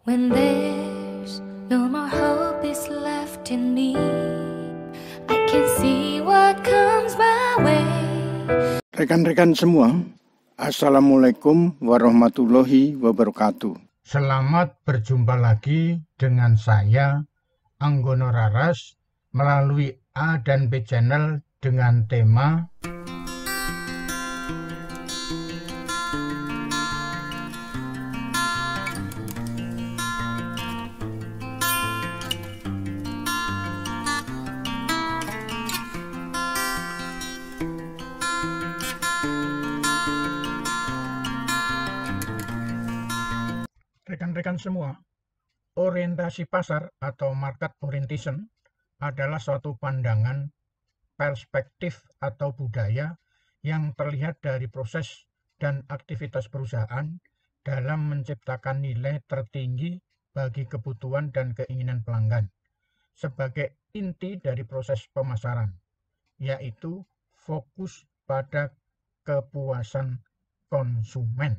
When there's no more hope is left in me, I can see what comes my way. Rekan-rekan semua, Assalamualaikum warahmatullahi wabarakatuh. Selamat berjumpa lagi dengan saya, Anggono Raras, melalui A dan B Channel dengan tema rekan-rekan semua. Orientasi pasar atau market orientation adalah suatu pandangan, perspektif atau budaya yang terlihat dari proses dan aktivitas perusahaan dalam menciptakan nilai tertinggi bagi kebutuhan dan keinginan pelanggan sebagai inti dari proses pemasaran, yaitu fokus pada kepuasan konsumen.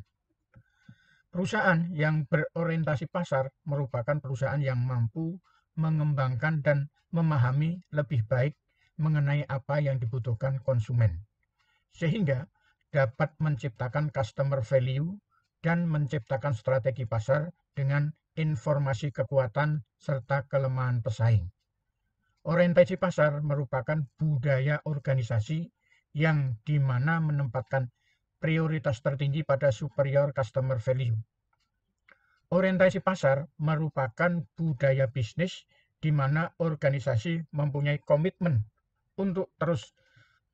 Perusahaan yang berorientasi pasar merupakan perusahaan yang mampu mengembangkan dan memahami lebih baik mengenai apa yang dibutuhkan konsumen, sehingga dapat menciptakan customer value dan menciptakan strategi pasar dengan informasi kekuatan serta kelemahan pesaing. Orientasi pasar merupakan budaya organisasi yang dimana menempatkan prioritas tertinggi pada superior customer value. Orientasi pasar merupakan budaya bisnis di mana organisasi mempunyai komitmen untuk terus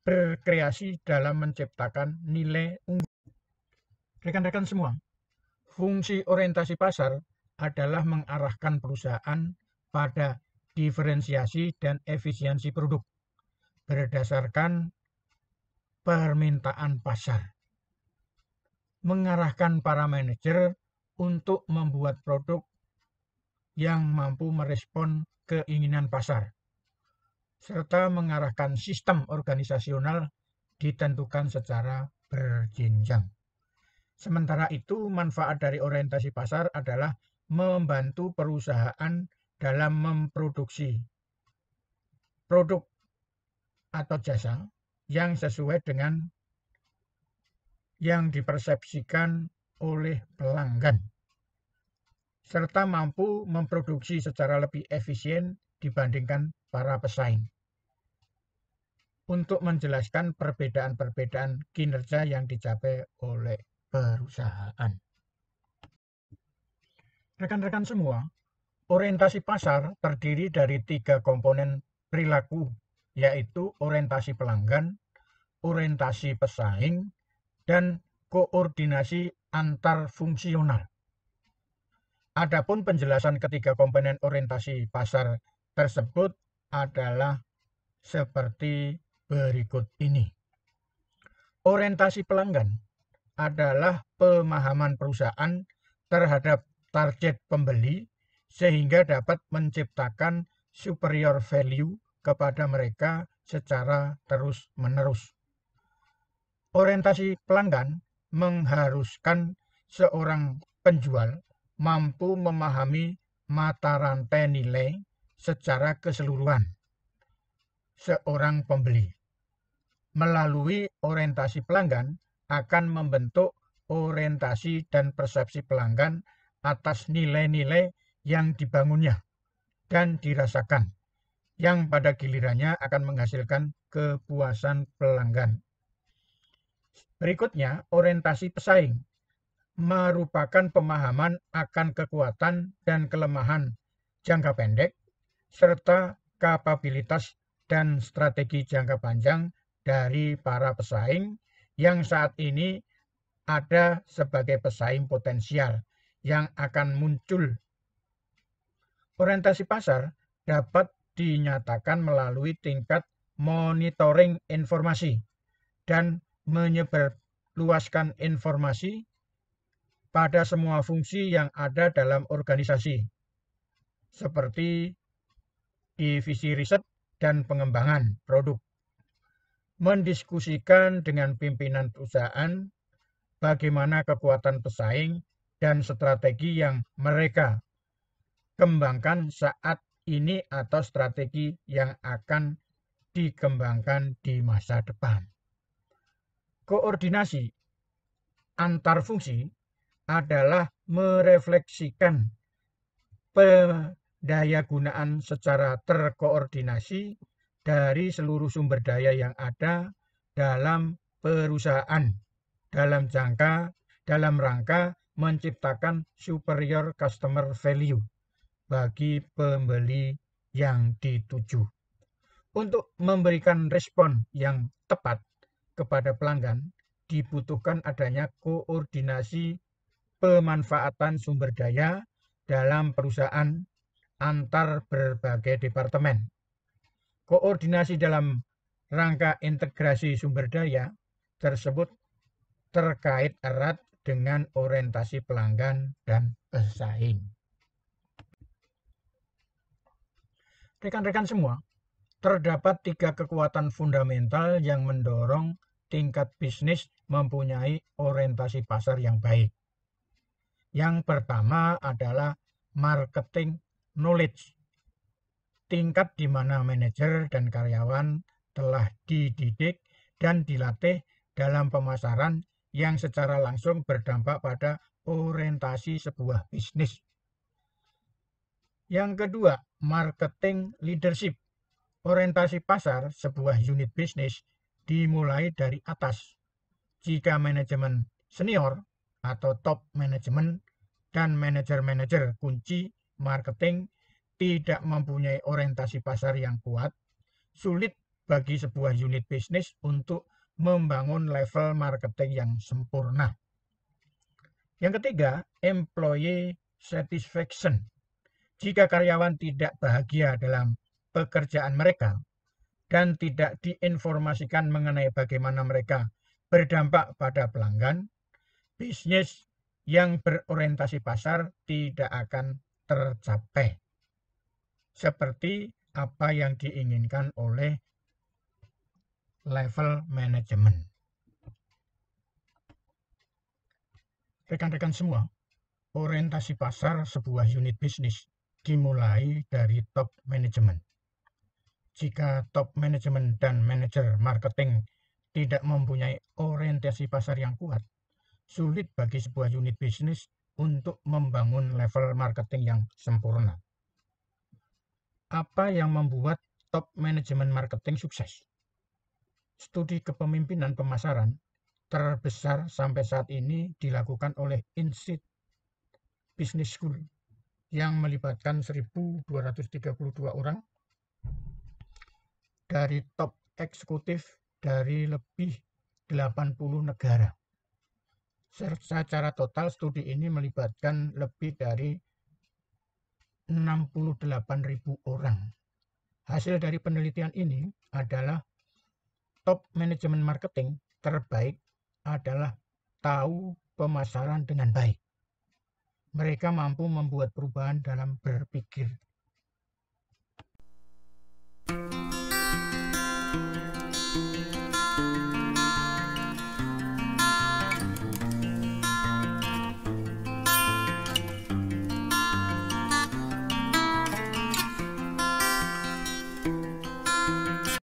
berkreasi dalam menciptakan nilai unggul. Rekan-rekan semua, fungsi orientasi pasar adalah mengarahkan perusahaan pada diferensiasi dan efisiensi produk berdasarkan permintaan pasar. Mengarahkan para manajer untuk membuat produk yang mampu merespon keinginan pasar, serta mengarahkan sistem organisasional ditentukan secara berjenjang. Sementara itu, manfaat dari orientasi pasar adalah membantu perusahaan dalam memproduksi produk atau jasa yang sesuai dengan yang dipersepsikan oleh pelanggan, serta mampu memproduksi secara lebih efisien dibandingkan para pesaing. Untuk menjelaskan perbedaan-perbedaan kinerja yang dicapai oleh perusahaan. Rekan-rekan semua, orientasi pasar terdiri dari 3 komponen perilaku, yaitu orientasi pelanggan, orientasi pesaing, dan koordinasi antar fungsional. Adapun penjelasan ketiga komponen orientasi pasar tersebut adalah seperti berikut ini. Orientasi pelanggan adalah pemahaman perusahaan terhadap target pembeli sehingga dapat menciptakan superior value kepada mereka secara terus-menerus. Orientasi pelanggan mengharuskan seorang penjual mampu memahami mata rantai nilai secara keseluruhan seorang pembeli. Melalui orientasi pelanggan akan membentuk orientasi dan persepsi pelanggan atas nilai-nilai yang dibangunnya dan dirasakan, yang pada gilirannya akan menghasilkan kepuasan pelanggan. Berikutnya, orientasi pesaing merupakan pemahaman akan kekuatan dan kelemahan jangka pendek, serta kapabilitas dan strategi jangka panjang dari para pesaing yang saat ini ada sebagai pesaing potensial yang akan muncul. Orientasi pasar dapat dinyatakan melalui tingkat monitoring informasi dan menyebarluaskan informasi pada semua fungsi yang ada dalam organisasi, seperti divisi riset dan pengembangan produk, mendiskusikan dengan pimpinan perusahaan bagaimana kekuatan pesaing dan strategi yang mereka kembangkan saat ini atau strategi yang akan dikembangkan di masa depan. Koordinasi antar fungsi adalah merefleksikan pendayagunaan secara terkoordinasi dari seluruh sumber daya yang ada dalam perusahaan dalam rangka menciptakan superior customer value bagi pembeli yang dituju. Untuk memberikan respon yang tepat kepada pelanggan, dibutuhkan adanya koordinasi pemanfaatan sumber daya dalam perusahaan antar berbagai departemen. Koordinasi dalam rangka integrasi sumber daya tersebut terkait erat dengan orientasi pelanggan dan pesaing. Rekan-rekan semua, terdapat 3 kekuatan fundamental yang mendorong tingkat bisnis mempunyai orientasi pasar yang baik. Yang pertama adalah marketing knowledge, tingkat di mana manajer dan karyawan telah dididik dan dilatih dalam pemasaran yang secara langsung berdampak pada orientasi sebuah bisnis. Yang kedua, marketing leadership. Orientasi pasar sebuah unit bisnis dimulai dari atas. Jika manajemen senior atau top manajemen dan manajer-manajer kunci marketing tidak mempunyai orientasi pasar yang kuat, sulit bagi sebuah unit bisnis untuk membangun level marketing yang sempurna. Yang ketiga, employee satisfaction. Jika karyawan tidak bahagia dalam pekerjaan mereka dan tidak diinformasikan mengenai bagaimana mereka berdampak pada pelanggan, bisnis yang berorientasi pasar tidak akan tercapai seperti apa yang diinginkan oleh level manajemen. Rekan-rekan semua, orientasi pasar sebuah unit bisnis dimulai dari top manajemen. Jika top manajemen dan manajer marketing tidak mempunyai orientasi pasar yang kuat, sulit bagi sebuah unit bisnis untuk membangun level marketing yang sempurna. Apa yang membuat top manajemen marketing sukses? Studi kepemimpinan pemasaran terbesar sampai saat ini dilakukan oleh Institute Business School yang melibatkan 1.232 orang dari top eksekutif dari lebih 80 negara. Secara total studi ini melibatkan lebih dari 68.000 orang. Hasil dari penelitian ini adalah top manajemen marketing terbaik adalah tahu pemasaran dengan baik. Mereka mampu membuat perubahan dalam berpikir